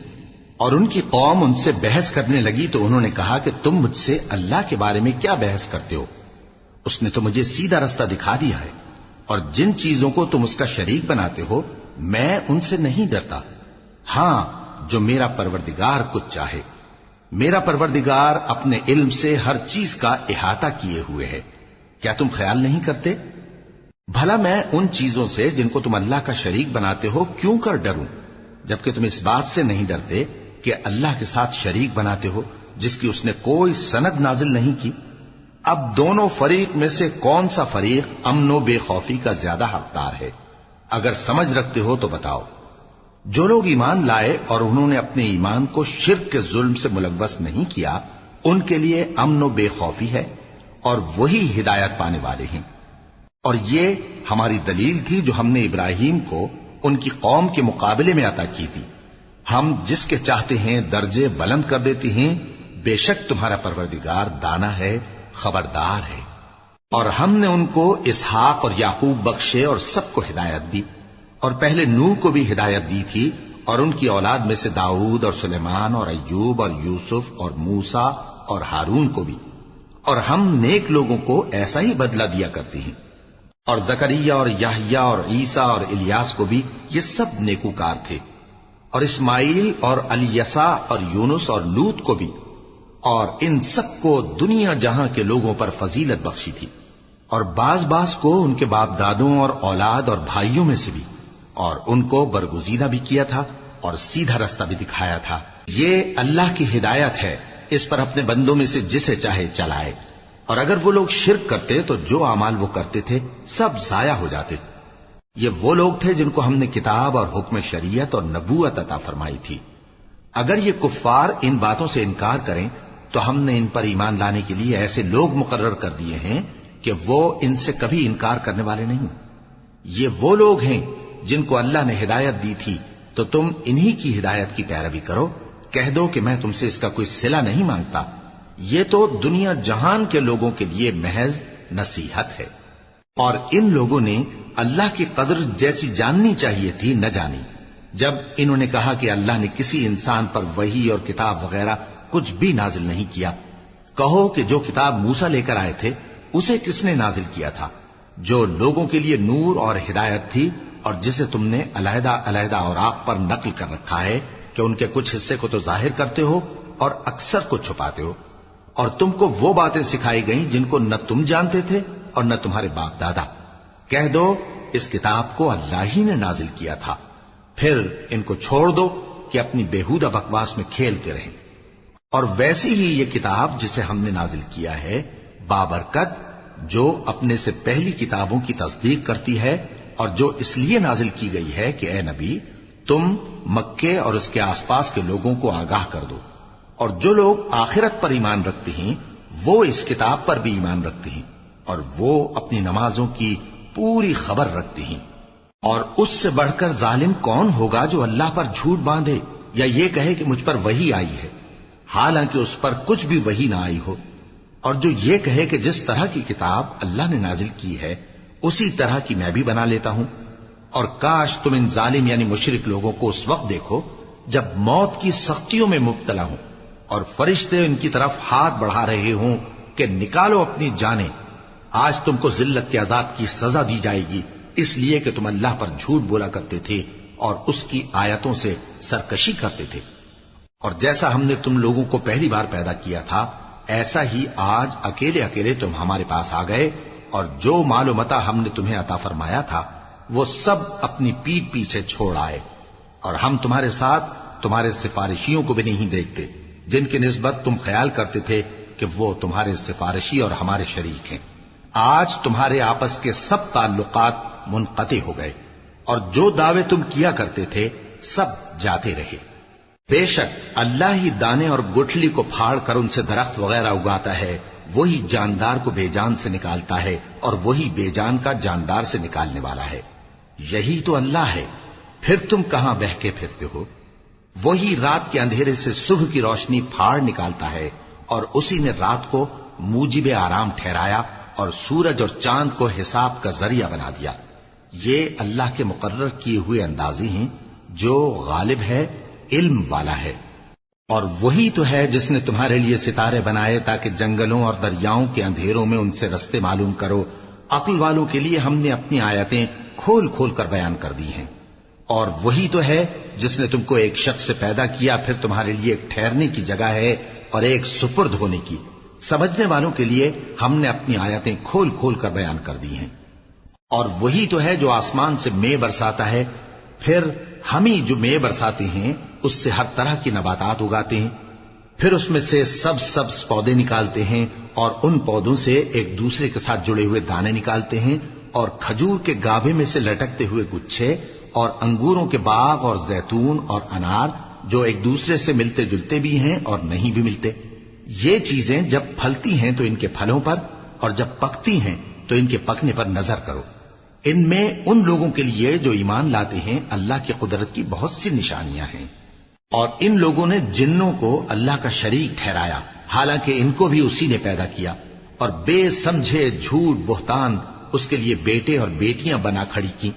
Speaker 2: اور ان کی قوم ان سے بحث کرنے لگی تو انہوں نے کہا کہ تم مجھ سے اللہ کے بارے میں کیا بحث کرتے ہو؟ اس نے تو مجھے سیدھا رستہ دکھا دیا ہے، اور جن چیزوں کو تم اس کا شریک بناتے ہو میں ان سے نہیں ڈرتا، ہاں جو میرا پروردگار کچھ چاہے۔ میرا پروردگار اپنے علم سے ہر چیز کا احاطہ کیے ہوئے ہے۔ کیا تم خیال نہیں کرتے؟ بھلا میں ان چیزوں سے جن کو تم اللہ کا شریک بناتے ہو کیوں کر ڈروں، جبکہ تم اس بات سے نہیں ڈرتے کہ اللہ کے ساتھ شریک بناتے ہو جس کی اس نے کوئی سند نازل نہیں کی۔ اب دونوں فریق میں سے کون سا فریق امن و بے خوفی کا زیادہ حقدار ہے؟ اگر سمجھ رکھتے ہو تو بتاؤ۔ جو لوگ ایمان لائے اور انہوں نے اپنے ایمان کو شرک کے ظلم سے ملوث نہیں کیا، ان کے لیے امن و بے خوفی ہے، اور وہی ہدایت پانے والے ہیں۔ اور یہ ہماری دلیل تھی جو ہم نے ابراہیم کو ان کی قوم کے مقابلے میں عطا کی تھی۔ ہم جس کے چاہتے ہیں درجے بلند کر دیتے ہیں، بے شک تمہارا پروردگار دانا ہے، خبردار ہے۔ اور ہم نے ان کو اسحاق اور یعقوب بخشے اور سب کو ہدایت دی، اور پہلے نوح کو بھی ہدایت دی تھی، اور ان کی اولاد میں سے داؤد اور سلیمان اور ایوب اور یوسف اور موسیٰ اور ہارون کو بھی۔ اور ہم نیک لوگوں کو ایسا ہی بدلہ دیا کرتے ہیں۔ اور زکریا اور یحییٰ اور عیسیٰ اور الیاس کو بھی، یہ سب نیکوکار تھے، اور اسماعیل اور الیسع اور یونس اور لوط کو بھی، اور ان سب کو دنیا جہاں کے لوگوں پر فضیلت بخشی تھی، اور بعض کو ان کے باپ دادوں اور اولاد اور بھائیوں میں سے بھی، اور ان کو برگزیدہ بھی کیا تھا اور سیدھا رستہ بھی دکھایا تھا۔ یہ اللہ کی ہدایت ہے، اس پر اپنے بندوں میں سے جسے چاہے چلائے، اور اگر وہ لوگ شرک کرتے تو جو اعمال وہ کرتے تھے سب ضائع ہو جاتے۔ یہ وہ لوگ تھے جن کو ہم نے کتاب اور حکم شریعت اور نبوت عطا فرمائی تھی۔ اگر یہ کفار ان باتوں سے انکار کریں تو ہم نے ان پر ایمان لانے کے لیے ایسے لوگ مقرر کر دیے ہیں کہ وہ ان سے کبھی انکار کرنے والے نہیں۔ یہ وہ لوگ ہیں جن کو اللہ نے ہدایت دی تھی، تو تم انہی کی ہدایت کی پیروی کرو۔ کہہ دو کہ میں تم سے اس کا کوئی صلہ نہیں مانگتا، یہ تو دنیا جہان کے لوگوں کے لیے محض نصیحت ہے۔ اور ان لوگوں نے اللہ کی قدر جیسی جاننی چاہیے تھی نہ جانی۔ جب انہوں نے کہا کہ اللہ نے کسی انسان پر وحی اور کتاب وغیرہ کچھ بھی نازل نہیں کیا، کہو کہ جو کتاب موسیٰ لے کر آئے تھے اسے کس نے نازل کیا تھا، جو لوگوں کے لیے نور اور ہدایت تھی، اور جسے تم نے علیحدہ علیحدہ اوراق پر نقل کر رکھا ہے کہ ان کے کچھ حصے کو تو ظاہر کرتے ہو اور اکثر کو چھپاتے ہو۔ اور تم کو وہ باتیں سکھائی گئیں جن کو نہ تم جانتے تھے اور نہ تمہارے باپ دادا۔ کہہ دو اس کتاب کو اللہ ہی نے نازل کیا تھا، پھر ان کو چھوڑ دو کہ اپنی بےہودہ بکواس میں کھیلتے رہیں۔ اور ویسی ہی یہ کتاب جسے ہم نے نازل کیا ہے بابرکت، جو اپنے سے پہلی کتابوں کی تصدیق کرتی ہے، اور جو اس لیے نازل کی گئی ہے کہ اے نبی تم مکے اور اس کے آس پاس کے لوگوں کو آگاہ کر دو، اور جو لوگ آخرت پر ایمان رکھتے ہیں وہ اس کتاب پر بھی ایمان رکھتے ہیں، اور وہ اپنی نمازوں کی پوری خبر رکھتے ہیں۔ اور اس سے بڑھ کر ظالم کون ہوگا جو اللہ پر جھوٹ باندھے یا یہ کہے کہ مجھ پر وحی آئی ہے، حالانکہ اس پر کچھ بھی وحی نہ آئی ہو، اور جو یہ کہے کہ جس طرح کی کتاب اللہ نے نازل کی ہے اسی طرح کی میں بھی بنا لیتا ہوں۔ اور کاش تم ان ظالم یعنی مشرک لوگوں کو اس وقت دیکھو جب موت کی سختیوں میں مبتلا ہوں اور فرشتے ان کی طرف ہاتھ بڑھا رہے ہوں کہ نکالو اپنی جانیں، آج تم کو ذلت کے عذاب کی سزا دی جائے گی، اس لیے کہ تم اللہ پر جھوٹ بولا کرتے تھے اور اس کی آیتوں سے سرکشی کرتے تھے۔ اور جیسا ہم نے تم لوگوں کو پہلی بار پیدا کیا تھا ایسا ہی آج اکیلے اکیلے تم ہمارے پاس آ گئے، اور جو مال و متاع ہم نے تمہیں عطا فرمایا تھا وہ سب اپنی پیٹھ پیچھے چھوڑ آئے، اور ہم تمہارے ساتھ تمہارے سفارشیوں کو بھی نہیں دیکھتے جن کی نسبت تم خیال کرتے تھے کہ وہ تمہارے سفارشی اور ہمارے شریک ہیں۔ آج تمہارے آپس کے سب تعلقات منقطع ہو گئے، اور جو دعوے تم کیا کرتے تھے سب جاتے رہے۔ بے شک اللہ ہی دانے اور گٹھلی کو پھاڑ کر ان سے درخت وغیرہ اگاتا ہے، وہی جاندار کو بے جان سے نکالتا ہے اور وہی بے جان کا جاندار سے نکالنے والا ہے۔ یہی تو اللہ ہے، پھر تم کہاں بہکے پھرتے ہو؟ وہی رات کے اندھیرے سے صبح کی روشنی پھاڑ نکالتا ہے، اور اسی نے رات کو موجب آرام ٹھہرایا اور سورج اور چاند کو حساب کا ذریعہ بنا دیا۔ یہ اللہ کے مقرر کیے ہوئے اندازے ہیں، جو غالب ہے، علم والا ہے۔ اور وہی تو ہے جس نے تمہارے لیے ستارے بنائے تاکہ جنگلوں اور دریاؤں کے اندھیروں میں ان سے رستے معلوم کرو۔ عقل والوں کے لیے ہم نے اپنی آیتیں کھول کھول کر بیان کر دی ہیں۔ اور وہی تو ہے جس نے تم کو ایک شخص سے پیدا کیا، پھر تمہارے لیے ایک ٹھہرنے کی جگہ ہے اور ایک سپرد ہونے کی۔ سمجھنے والوں کے لیے ہم نے اپنی آیتیں کھول کھول کر بیان کر دی ہیں۔ اور وہی تو ہے جو آسمان سے مے برساتا ہے، پھر ہم ہی جو مے برساتے ہیں اس سے ہر طرح کی نباتات اگاتے ہیں، پھر اس میں سے سبز پودے نکالتے ہیں، اور ان پودوں سے ایک دوسرے کے ساتھ جڑے ہوئے دانے نکالتے ہیں، اور کھجور کے گابھے میں سے لٹکتے ہوئے گچھے، اور انگوروں کے باغ اور زیتون اور انار جو ایک دوسرے سے ملتے جلتے بھی ہیں اور نہیں بھی ملتے۔ یہ چیزیں جب پھلتی ہیں تو ان کے پھلوں پر، اور جب پکتی ہیں تو ان کے پکنے پر نظر کرو۔ ان میں ان لوگوں کے لیے جو ایمان لاتے ہیں اللہ کی قدرت کی بہت سی نشانیاں ہیں۔ اور ان لوگوں نے جنوں کو اللہ کا شریک ٹھہرایا، حالانکہ ان کو بھی اسی نے پیدا کیا، اور بے سمجھے جھوٹ بہتان اس کے لیے بیٹے اور بیٹیاں بنا کھڑی کی۔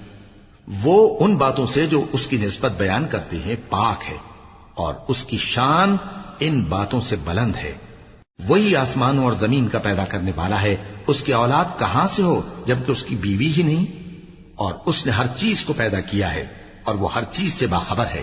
Speaker 2: وہ ان باتوں سے جو اس کی نسبت بیان کرتے ہیں پاک ہے، اور اس کی شان ان باتوں سے بلند ہے۔ وہی آسمانوں اور زمین کا پیدا کرنے والا ہے، اس کی اولاد کہاں سے ہو جبکہ اس کی بیوی ہی نہیں؟ اور اس نے ہر چیز کو پیدا کیا ہے، اور وہ ہر چیز سے باخبر ہے۔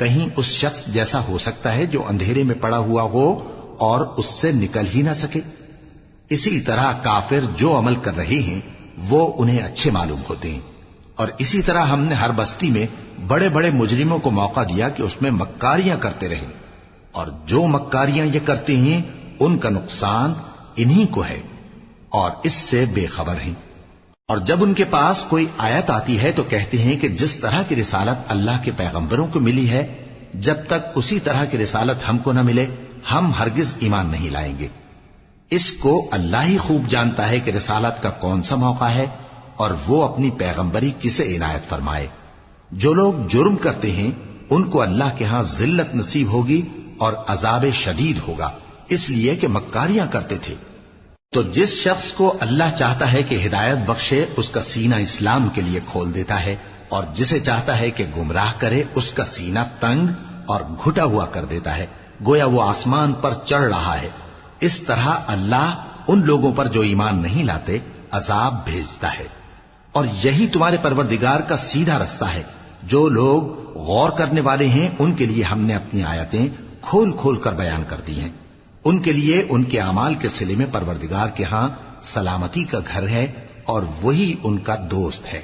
Speaker 2: کہیں اس شخص جیسا ہو سکتا ہے جو اندھیرے میں پڑا ہوا ہو اور اس سے نکل ہی نہ سکے؟ اسی طرح کافر جو عمل کر رہے ہیں وہ انہیں اچھے معلوم ہوتے ہیں، اور اسی طرح ہم نے ہر بستی میں بڑے بڑے مجرموں کو موقع دیا کہ اس میں مکاریاں کرتے رہیں، اور جو مکاریاں یہ کرتے ہیں ان کا نقصان انہی کو ہے اور اس سے بے خبر ہیں۔ اور جب ان کے پاس کوئی آیت آتی ہے تو کہتے ہیں کہ جس طرح کی رسالت اللہ کے پیغمبروں کو ملی ہے، جب تک اسی طرح کی رسالت ہم کو نہ ملے ہم ہرگز ایمان نہیں لائیں گے۔ اس کو اللہ ہی خوب جانتا ہے کہ رسالت کا کون سا موقع ہے اور وہ اپنی پیغمبری کسے عنایت فرمائے۔ جو لوگ جرم کرتے ہیں ان کو اللہ کے ہاں ذلت نصیب ہوگی اور عذاب شدید ہوگا، اس لیے کہ مکاریاں کرتے تھے۔ تو جس شخص کو اللہ چاہتا ہے کہ ہدایت بخشے اس کا سینہ اسلام کے لیے کھول دیتا ہے، اور جسے چاہتا ہے کہ گمراہ کرے اس کا سینہ تنگ اور گھٹا ہوا کر دیتا ہے، گویا وہ آسمان پر چڑھ رہا ہے۔ اس طرح اللہ ان لوگوں پر جو ایمان نہیں لاتے عذاب بھیجتا ہے۔ اور یہی تمہارے پروردگار کا سیدھا رستہ ہے۔ جو لوگ غور کرنے والے ہیں ان کے لیے ہم نے اپنی آیتیں کھول کھول کر بیان کر دی ہیں۔ ان کے لیے ان کے اعمال کے صلے میں پروردگار کے ہاں سلامتی کا گھر ہے اور وہی ان کا دوست ہے۔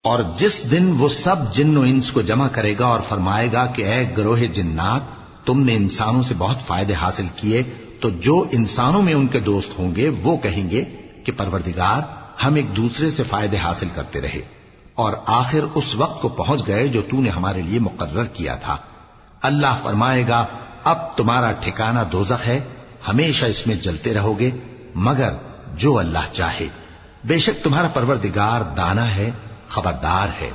Speaker 2: اور جس دن وہ سب جن و انس کو جمع کرے گا اور فرمائے گا کہ اے گروہ جنات، تم نے انسانوں سے بہت فائدے حاصل کیے، تو جو انسانوں میں ان کے دوست ہوں گے وہ کہیں گے کہ پروردگار ہم ایک دوسرے سے فائدے حاصل کرتے رہے اور آخر اس وقت کو پہنچ گئے جو تو نے ہمارے لیے مقرر کیا تھا۔ اللہ فرمائے گا اب تمہارا ٹھکانہ دوزخ ہے، ہمیشہ اس میں جلتے رہو گے مگر جو اللہ چاہے، بے شک تمہارا پروردگار دانا ہے، خبردار ہے۔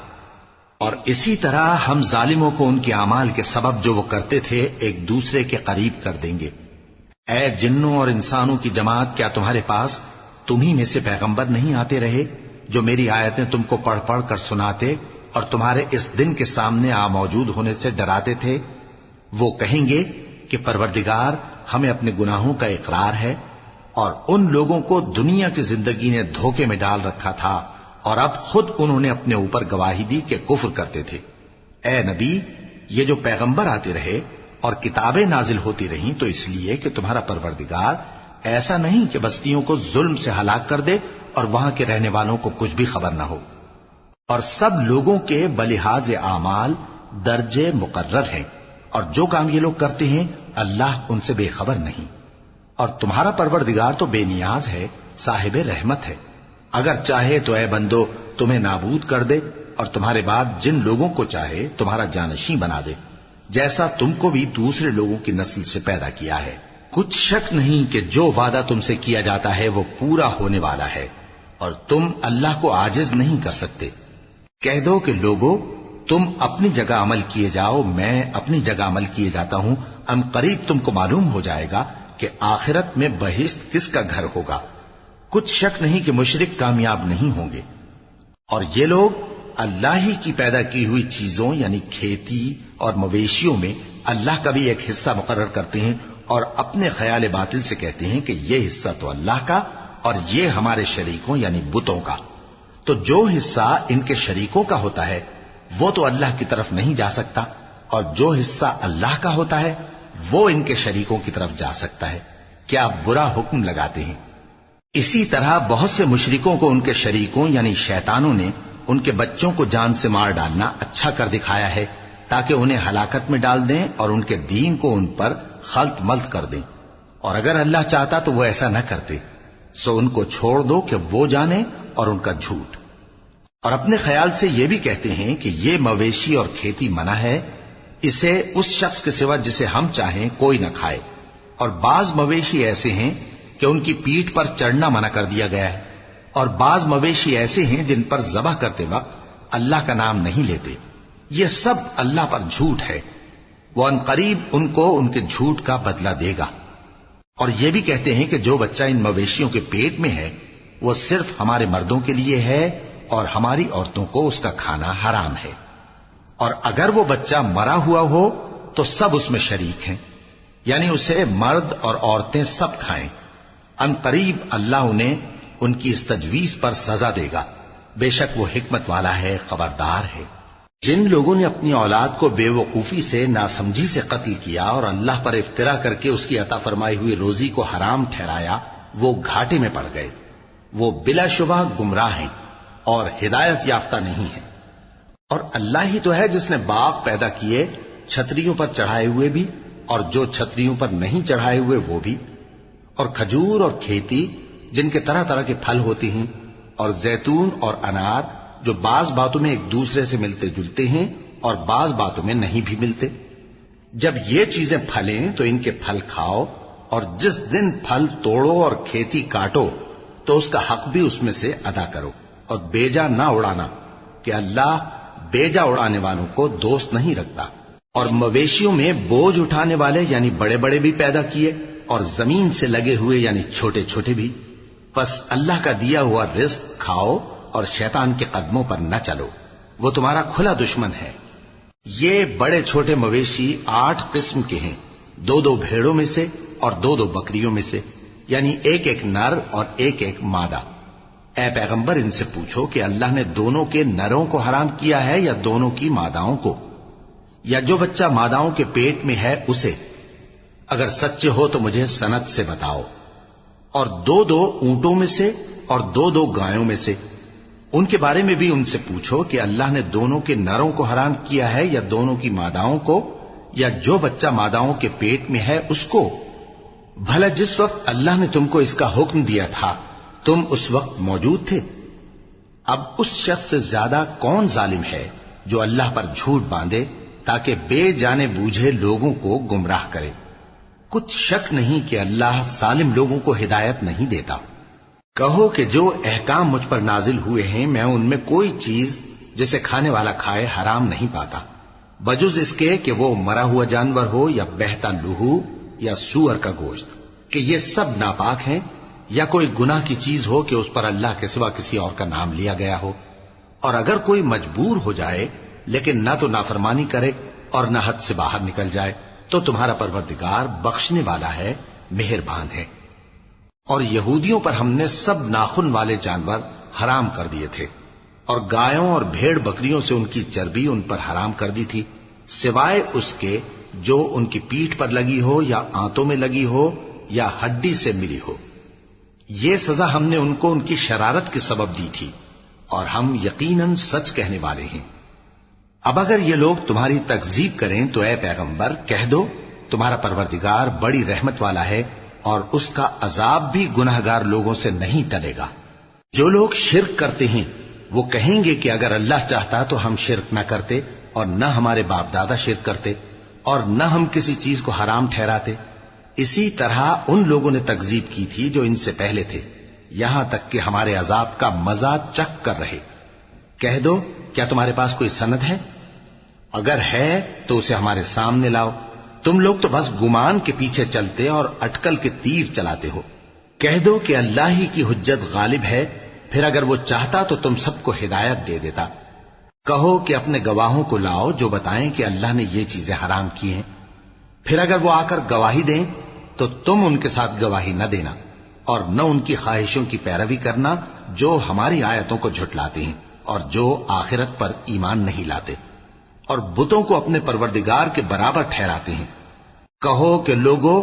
Speaker 2: اور اسی طرح ہم ظالموں کو ان کے اعمال کے سبب جو وہ کرتے تھے ایک دوسرے کے قریب کر دیں گے۔ اے جنوں اور انسانوں کی جماعت، کیا تمہارے پاس تمہیں میں سے پیغمبر نہیں آتے رہے جو میری آیتیں تم کو پڑھ پڑھ کر سناتے اور تمہارے اس دن کے سامنے موجود ہونے سے ڈراتے تھے؟ وہ کہیں گے کہ پروردگار ہمیں اپنے گناہوں کا اقرار ہے، اور ان لوگوں کو دنیا کی زندگی نے دھوکے میں ڈال رکھا تھا اور اب خود انہوں نے اپنے اوپر گواہی دی کہ کفر کرتے تھے۔ اے نبی، یہ جو پیغمبر آتے رہے اور کتابیں نازل ہوتی رہیں تو اس لیے کہ تمہارا پروردگار ایسا نہیں کہ بستیوں کو ظلم سے ہلاک کر دے اور وہاں کے رہنے والوں کو کچھ بھی خبر نہ ہو، اور سب لوگوں کے بلحاظ اعمال درجے مقرر ہیں، اور جو کام یہ لوگ کرتے ہیں اللہ ان سے بے خبر نہیں۔ اور تمہارا پروردگار تو بے نیاز ہے، صاحب رحمت ہے، اگر چاہے تو اے بندو تمہیں نابود کر دے اور تمہارے بعد جن لوگوں کو چاہے تمہارا جانشین بنا دے، جیسا تم کو بھی دوسرے لوگوں کی نسل سے پیدا کیا ہے۔ کچھ شک نہیں کہ جو وعدہ تم سے کیا جاتا ہے وہ پورا ہونے والا ہے، اور تم اللہ کو عاجز نہیں کر سکتے۔ کہہ دو کہ لوگو تم اپنی جگہ عمل کیے جاؤ، میں اپنی جگہ عمل کیے جاتا ہوں، ان قریب تم کو معلوم ہو جائے گا کہ آخرت میں بہشت کس کا گھر ہوگا۔ کچھ شک نہیں کہ مشرک کامیاب نہیں ہوں گے۔ اور یہ لوگ اللہ ہی کی پیدا کی ہوئی چیزوں یعنی کھیتی اور مویشیوں میں اللہ کا بھی ایک حصہ مقرر کرتے ہیں اور اپنے خیال باطل سے کہتے ہیں کہ یہ حصہ تو اللہ کا اور یہ ہمارے شریکوں یعنی بتوں کا۔ تو جو حصہ ان کے شریکوں کا ہوتا ہے وہ تو اللہ کی طرف نہیں جا سکتا، اور جو حصہ اللہ کا ہوتا ہے وہ ان کے شریکوں کی طرف جا سکتا ہے۔ کیا برا حکم لگاتے ہیں۔ اسی طرح بہت سے مشرکوں کو ان کے شریکوں یعنی شیطانوں نے ان کے بچوں کو جان سے مار ڈالنا اچھا کر دکھایا ہے تاکہ انہیں ہلاکت میں ڈال دیں اور ان کے دین کو ان پر خلط ملط کر دیں، اور اگر اللہ چاہتا تو وہ ایسا نہ کرتے، سو ان کو چھوڑ دو کہ وہ جانے اور ان کا جھوٹ۔ اور اپنے خیال سے یہ بھی کہتے ہیں کہ یہ مویشی اور کھیتی منع ہے، اسے اس شخص کے سوا جسے ہم چاہیں کوئی نہ کھائے، اور بعض مویشی ایسے ہیں کہ ان کی پیٹھ پر چڑھنا منع کر دیا گیا ہے، اور بعض مویشی ایسے ہیں جن پر ذبح کرتے وقت اللہ کا نام نہیں لیتے۔ یہ سب اللہ پر جھوٹ ہے، وہ ان قریب ان کو ان کے جھوٹ کا بدلہ دے گا۔ اور یہ بھی کہتے ہیں کہ جو بچہ ان مویشیوں کے پیٹ میں ہے وہ صرف ہمارے مردوں کے لیے ہے اور ہماری عورتوں کو اس کا کھانا حرام ہے، اور اگر وہ بچہ مرا ہوا ہو تو سب اس میں شریک ہیں، یعنی اسے مرد اور عورتیں سب کھائیں۔ ان قریب اللہ انہیں ان کی اس تجویز پر سزا دے گا، بے شک وہ حکمت والا ہے، خبردار ہے۔ جن لوگوں نے اپنی اولاد کو بے وقوفی سے ناسمجھی سے قتل کیا اور اللہ پر افترا کر کے اس کی عطا فرمائی ہوئی روزی کو حرام ٹھہرایا، وہ گھاٹے میں پڑ گئے، وہ بلا شبہ گمراہ ہیں اور ہدایت یافتہ نہیں ہیں۔ اور اللہ ہی تو ہے جس نے باغ پیدا کیے، چھتریوں پر چڑھائے ہوئے بھی اور جو چھتریوں پر نہیں چڑھائے ہوئے وہ بھی، اور کھجور اور کھیتی جن کے طرح طرح کے پھل ہوتے ہیں، اور زیتون اور انار جو بعض باتوں میں ایک دوسرے سے ملتے جلتے ہیں اور بعض باتوں میں نہیں بھی ملتے۔ جب یہ چیزیں پھلیں تو ان کے پھل کھاؤ، اور جس دن پھل توڑو اور کھیتی کاٹو تو اس کا حق بھی اس میں سے ادا کرو، اور بیجا نہ اڑانا کہ اللہ بیجا اڑانے والوں کو دوست نہیں رکھتا۔ اور مویشیوں میں بوجھ اٹھانے والے یعنی بڑے بڑے بھی پیدا کیے، اور زمین سے لگے ہوئے یعنی چھوٹے چھوٹے بھی۔ پس اللہ کا دیا ہوا رزق کھاؤ اور شیطان کے قدموں پر نہ چلو، وہ تمہارا کھلا دشمن ہے۔ یہ بڑے چھوٹے مویشی 8 قسم کے ہیں، 2 بھیڑوں میں سے اور 2 بکریوں میں سے، یعنی ایک نر اور ایک مادہ۔ اے پیغمبر ان سے پوچھو کہ اللہ نے دونوں کے نروں کو حرام کیا ہے یا دونوں کی ماداؤں کو، یا جو بچہ ماداؤں کے پیٹ میں ہے اسے؟ اگر سچے ہو تو مجھے سند سے بتاؤ۔ اور 2 اونٹوں میں سے اور 2 گایوں میں سے، ان کے بارے میں بھی ان سے پوچھو کہ اللہ نے دونوں کے نروں کو حرام کیا ہے یا دونوں کی ماداؤں کو، یا جو بچہ ماداؤں کے پیٹ میں ہے اس کو؟ بھلا جس وقت اللہ نے تم کو اس کا حکم دیا تھا تم اس وقت موجود تھے؟ اب اس شخص سے زیادہ کون ظالم ہے جو اللہ پر جھوٹ باندھے تاکہ بے جانے بوجھے لوگوں کو گمراہ کرے؟ کچھ شک نہیں کہ اللہ ظالم لوگوں کو ہدایت نہیں دیتا۔ کہو کہ جو احکام مجھ پر نازل ہوئے ہیں میں ان میں کوئی چیز جسے کھانے والا کھائے حرام نہیں پاتا، بجز اس کے کہ وہ مرا ہوا جانور ہو یا بہتا لہو یا سور کا گوشت، کہ یہ سب ناپاک ہیں، یا کوئی گناہ کی چیز ہو کہ اس پر اللہ کے سوا کسی اور کا نام لیا گیا ہو۔ اور اگر کوئی مجبور ہو جائے لیکن نہ تو نافرمانی کرے اور نہ حد سے باہر نکل جائے تو تمہارا پروردگار بخشنے والا ہے، مہربان ہے۔ اور یہودیوں پر ہم نے سب ناخن والے جانور حرام کر دیے تھے، اور گایوں اور بھیڑ بکریوں سے ان کی چربی ان پر حرام کر دی تھی، سوائے اس کے جو ان کی پیٹھ پر لگی ہو یا آنتوں میں لگی ہو یا ہڈی سے ملی ہو۔ یہ سزا ہم نے ان کو ان کی شرارت کے سبب دی تھی، اور ہم یقیناً سچ کہنے والے ہیں۔ اب اگر یہ لوگ تمہاری تکذیب کریں تو اے پیغمبر کہہ دو تمہارا پروردگار بڑی رحمت والا ہے، اور اس کا عذاب بھی گناہگار لوگوں سے نہیں ٹلے گا۔ جو لوگ شرک کرتے ہیں وہ کہیں گے کہ اگر اللہ چاہتا تو ہم شرک نہ کرتے، اور نہ ہمارے باپ دادا شرک کرتے، اور نہ ہم کسی چیز کو حرام ٹھہراتے۔ اسی طرح ان لوگوں نے تکذیب کی تھی جو ان سے پہلے تھے، یہاں تک کہ ہمارے عذاب کا مزہ چکھ کر رہے۔ کہہ دو کیا تمہارے پاس کوئی سند ہے؟ اگر ہے تو اسے ہمارے سامنے لاؤ، تم لوگ تو بس گمان کے پیچھے چلتے اور اٹکل کے تیر چلاتے ہو۔ کہہ دو کہ اللہ ہی کی حجت غالب ہے، پھر اگر وہ چاہتا تو تم سب کو ہدایت دے دیتا۔ کہو کہ اپنے گواہوں کو لاؤ جو بتائیں کہ اللہ نے یہ چیزیں حرام کی ہیں، پھر اگر وہ آ کر گواہی دیں تو تم ان کے ساتھ گواہی نہ دینا، اور نہ ان کی خواہشوں کی پیروی کرنا جو ہماری آیتوں کو جھٹلاتے ہیں اور جو آخرت پر ایمان نہیں لاتے، اور بتوں کو اپنے پروردگار کے برابر ٹھہراتے ہیں۔ کہو کہ لوگو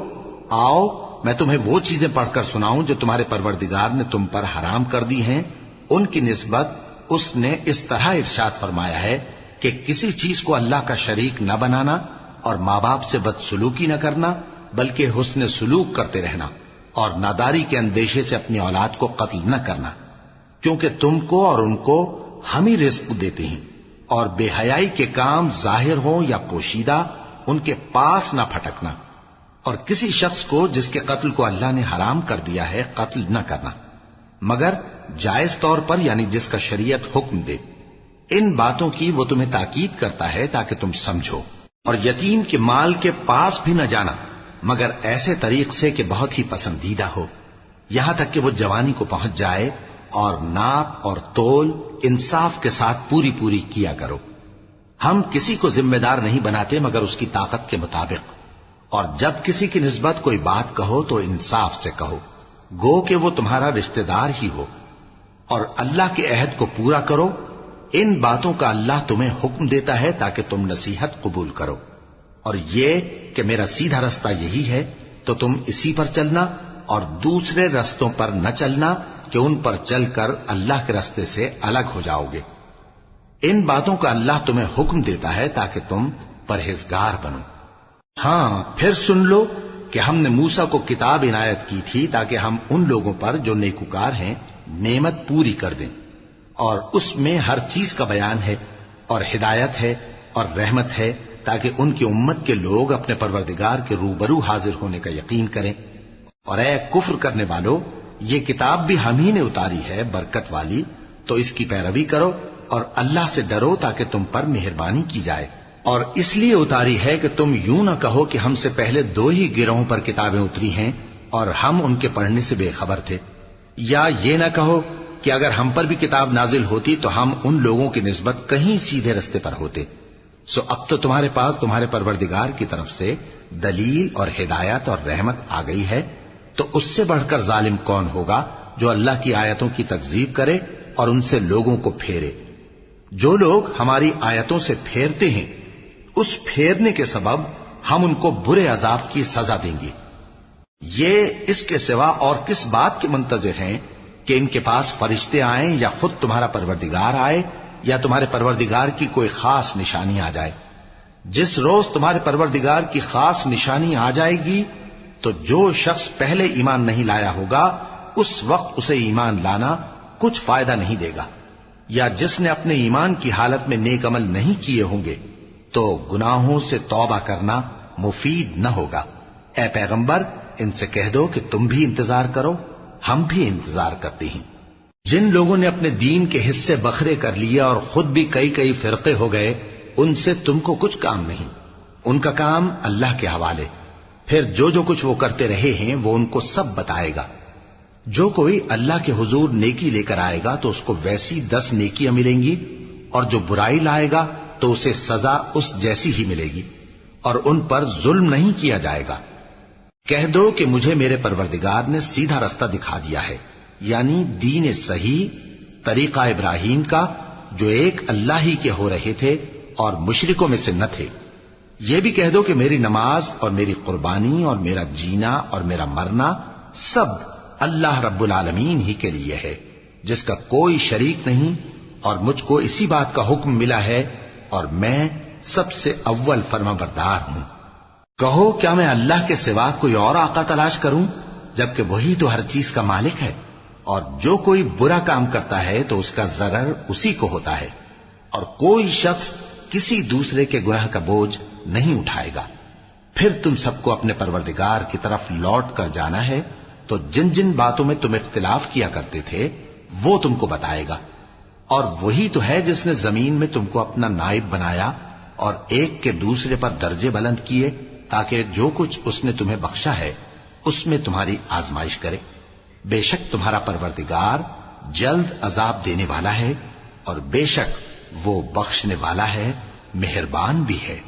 Speaker 2: آؤ میں تمہیں وہ چیزیں پڑھ کر سناؤں جو تمہارے پروردگار نے تم پر حرام کر دی ہیں۔ ان کی نسبت اس نے اس طرح ارشاد فرمایا ہے کہ کسی چیز کو اللہ کا شریک نہ بنانا، اور ماں باپ سے بدسلوکی نہ کرنا، بلکہ حسن سلوک کرتے رہنا، اور ناداری کے اندیشے سے اپنی اولاد کو قتل نہ کرنا، کیونکہ تم کو اور ان کو ہم ہی رزق دیتے ہیں۔ اور بے حیائی کے کام ظاہر ہوں یا پوشیدہ ان کے پاس نہ پھٹکنا، اور کسی شخص کو جس کے قتل کو اللہ نے حرام کر دیا ہے قتل نہ کرنا، مگر جائز طور پر یعنی جس کا شریعت حکم دے۔ ان باتوں کی وہ تمہیں تاکید کرتا ہے تاکہ تم سمجھو۔ اور یتیم کے مال کے پاس بھی نہ جانا مگر ایسے طریق سے کہ بہت ہی پسندیدہ ہو، یہاں تک کہ وہ جوانی کو پہنچ جائے، اور ناپ اور تول انصاف کے ساتھ پوری پوری کیا کرو۔ ہم کسی کو ذمہ دار نہیں بناتے مگر اس کی طاقت کے مطابق، اور جب کسی کی نسبت کوئی بات کہو تو انصاف سے کہو، گو کہ وہ تمہارا رشتہ دار ہی ہو۔ اور اللہ کے عہد کو پورا کرو، ان باتوں کا اللہ تمہیں حکم دیتا ہے تاکہ تم نصیحت قبول کرو، اور یہ کہ میرا سیدھا رستہ یہی ہے تو تم اسی پر چلنا، اور دوسرے رستوں پر نہ چلنا کہ ان پر چل کر اللہ کے رستے سے الگ ہو جاؤ گے۔ ان باتوں کا اللہ تمہیں حکم دیتا ہے تاکہ تم پرہیزگار بنو۔ ہاں پھر سن لو کہ ہم نے موسیٰ کو کتاب عنایت کی تھی تاکہ ہم ان لوگوں پر جو نیکوکار ہیں نعمت پوری کر دیں، اور اس میں ہر چیز کا بیان ہے اور ہدایت ہے اور رحمت ہے، تاکہ ان کی امت کے لوگ اپنے پروردگار کے روبرو حاضر ہونے کا یقین کریں۔ اور اے کفر کرنے والو، یہ کتاب بھی ہم ہی نے اتاری ہے برکت والی، تو اس کی پیروی کرو اور اللہ سے ڈرو تاکہ تم پر مہربانی کی جائے۔ اور اس لیے اتاری ہے کہ تم یوں نہ کہو کہ ہم سے پہلے 2 ہی گروہوں پر کتابیں اتری ہیں اور ہم ان کے پڑھنے سے بے خبر تھے، یا یہ نہ کہو کہ اگر ہم پر بھی کتاب نازل ہوتی تو ہم ان لوگوں کی نسبت کہیں سیدھے رستے پر ہوتے۔ سو اب تو تمہارے پاس تمہارے پروردگار کی طرف سے دلیل اور ہدایت اور رحمت آ گئی ہے، تو اس سے بڑھ کر ظالم کون ہوگا جو اللہ کی آیتوں کی تکذیب کرے اور ان سے لوگوں کو پھیرے۔ جو لوگ ہماری آیتوں سے پھیرتے ہیں، اس پھیرنے کے سبب ہم ان کو برے عذاب کی سزا دیں گے۔ یہ اس کے سوا اور کس بات کے منتظر ہیں کہ ان کے پاس فرشتے آئیں یا خود تمہارا پروردگار آئے یا تمہارے پروردگار کی کوئی خاص نشانی آ جائے؟ جس روز تمہارے پروردگار کی خاص نشانی آ جائے گی تو جو شخص پہلے ایمان نہیں لایا ہوگا اس وقت اسے ایمان لانا کچھ فائدہ نہیں دے گا، یا جس نے اپنے ایمان کی حالت میں نیک عمل نہیں کیے ہوں گے تو گناہوں سے توبہ کرنا مفید نہ ہوگا۔ اے پیغمبر، ان سے کہہ دو کہ تم بھی انتظار کرو، ہم بھی انتظار کرتے ہیں۔ جن لوگوں نے اپنے دین کے حصے بکھرے کر لیے اور خود بھی کئی فرقے ہو گئے، ان سے تم کو کچھ کام نہیں، ان کا کام اللہ کے حوالے۔ پھر جو کچھ وہ کرتے رہے ہیں وہ ان کو سب بتائے گا۔ جو کوئی اللہ کے حضور نیکی لے کر آئے گا تو اس کو ویسی 10 نیکیاں ملیں گی، اور جو برائی لائے گا تو اسے سزا اس جیسی ہی ملے گی، اور ان پر ظلم نہیں کیا جائے گا۔ کہہ دو کہ مجھے میرے پروردگار نے سیدھا رستہ دکھا دیا ہے، یعنی دین صحیح، طریقہ ابراہیم کا، جو ایک اللہ ہی کے ہو رہے تھے اور مشرکوں میں سے نہ تھے۔ یہ بھی کہہ دو کہ میری نماز اور میری قربانی اور میرا جینا اور میرا مرنا سب اللہ رب العالمین ہی کے لیے ہے، جس کا کوئی شریک نہیں، اور مجھ کو اسی بات کا حکم ملا ہے اور میں سب سے اول فرما بردار ہوں۔ کہو کیا میں اللہ کے سوا کوئی اور آقا تلاش کروں، جبکہ وہی تو ہر چیز کا مالک ہے، اور جو کوئی برا کام کرتا ہے تو اس کا ضرر اسی کو ہوتا ہے، اور کوئی شخص کسی دوسرے کے گناہ کا بوجھ نہیں اٹھائے گا۔ پھر تم سب کو اپنے پروردگار کی طرف لوٹ کر جانا ہے، تو جن جن باتوں میں تم اختلاف کیا کرتے تھے وہ تم کو بتائے گا، اور وہی تو ہے جس نے زمین میں تم کو اپنا نائب بنایا اور ایک کے دوسرے پر درجے بلند کیے، تاکہ جو کچھ اس نے تمہیں بخشا ہے اس میں تمہاری آزمائش کرے۔ بے شک تمہارا پروردگار جلد عذاب دینے والا ہے، اور بے شک وہ بخشنے والا ہے، مہربان بھی ہے۔